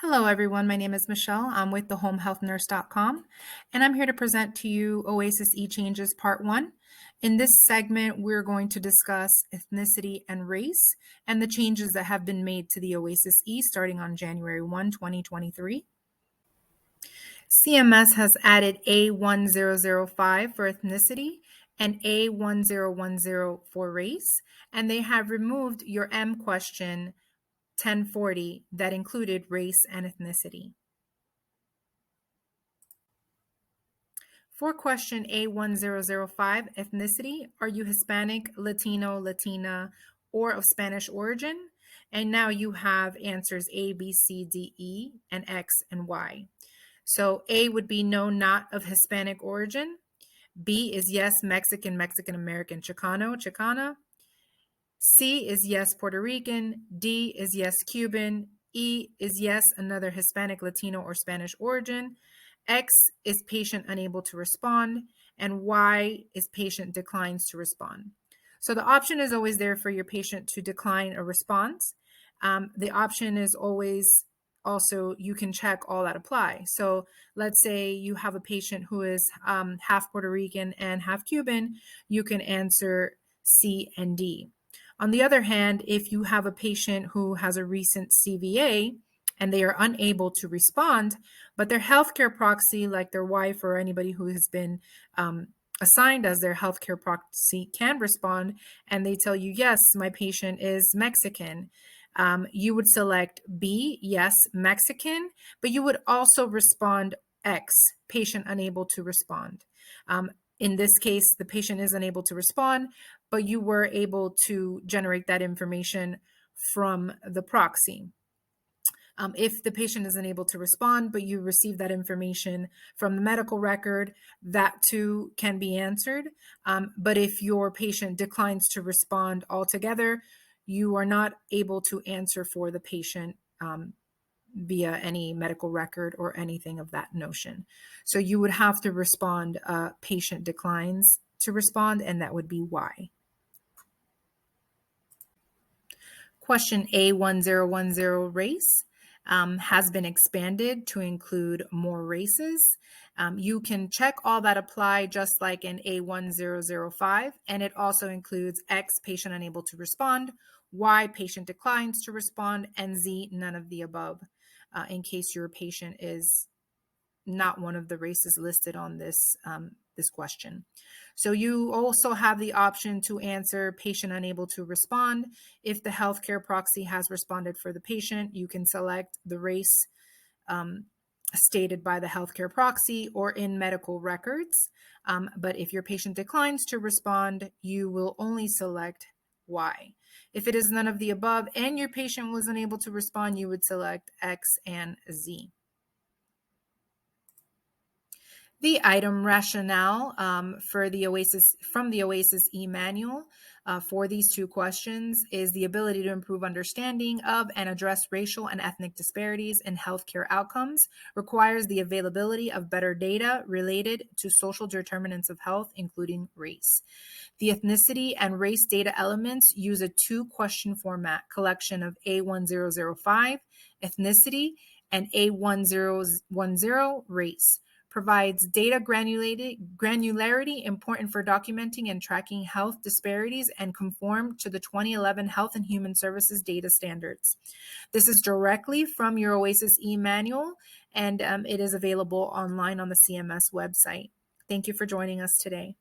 Hello, everyone. My name is Michelle. I'm with thehomehealthnurse.com, and I'm here to present to you Oasis E Changes Part 1. In this segment, we're going to discuss ethnicity and race and the changes that have been made to the Oasis E starting on January 1, 2023. CMS has added A1005 for ethnicity and A1010 for race, and they have removed your M question 1040 that included race and ethnicity. For question A1005, ethnicity, are you Hispanic, Latino, Latina, or of Spanish origin? And now you have answers A, B, C, D, E, and X and Y. So A would be no, not of Hispanic origin. B is yes, Mexican, Mexican American, Chicano, Chicana. C is yes, Puerto Rican. D is yes, Cuban. E is yes, another Hispanic, Latino, or Spanish origin. X is patient unable to respond. And Y is patient declines to respond. So the option is always there for your patient to decline a response. The option is always also, you can check all that apply. So let's say you have a patient who is half Puerto Rican and half Cuban, you can answer C and D. On the other hand, if you have a patient who has a recent CVA and they are unable to respond, but their healthcare proxy, like their wife or anybody who has been assigned as their healthcare proxy, can respond, and they tell you, yes, my patient is Mexican, you would select B, yes, Mexican, but you would also respond X, patient unable to respond. In this case, the patient is unable to respond, but you were able to generate that information from the proxy. If the patient is unable to respond, but you receive that information from the medical record, that too can be answered. But if your patient declines to respond altogether, you are not able to answer for the patient via any medical record or anything of that notion. So you would have to respond, patient declines to respond, and that would be Y. Question A1010 race has been expanded to include more races. You can check all that apply just like in A1005, and it also includes X, patient unable to respond, Y, patient declines to respond, and Z, none of the above, in case your patient is not one of the races listed on this question. So you also have the option to answer patient unable to respond. If the healthcare proxy has responded for the patient, you can select the race stated by the healthcare proxy or in medical records. But if your patient declines to respond, you will only select Y. If it is none of the above and your patient was unable to respond, you would select X and Z. The item rationale from the Oasis e-manual for these two questions is the ability to improve understanding of and address racial and ethnic disparities in healthcare outcomes requires the availability of better data related to social determinants of health, including race. The ethnicity and race data elements use a two-question format collection of A1005, ethnicity, and A1010, race. Provides data granularity important for documenting and tracking health disparities and conform to the 2011 Health and Human Services data standards. This is directly from your Oasis e-manual, and it is available online on the CMS website. Thank you for joining us today.